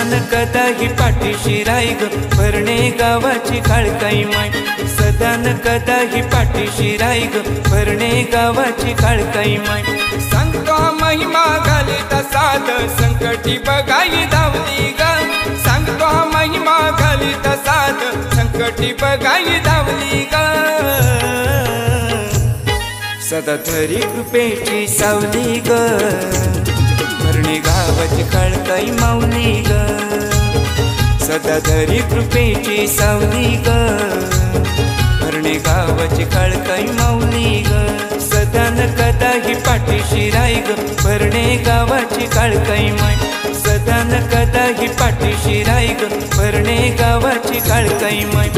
सदान कदा ही पाठीशी राय ग भरणे गावाची काळकाई माय सदान कदा ही पाठीशी राय ग भरणे गावाची काळकाई माय सांगतो महिमा घालित साध संकटी बघाई धावली ग सांगतो महिमा घालित साध संकटी बघाई धावली ग सदा धरी कृपेची सावली ग भरणे गावाची काळकाई माऊली ग सदा धरी कृपेची सावली ग भरणे गावाची काळकाई माऊली ग सदान कदा ही पाठीशी राय ग भरणे गावाची काळकाई माय सदान कदा ही पाठीशी राय ग भरणे गावाची काळकाई माय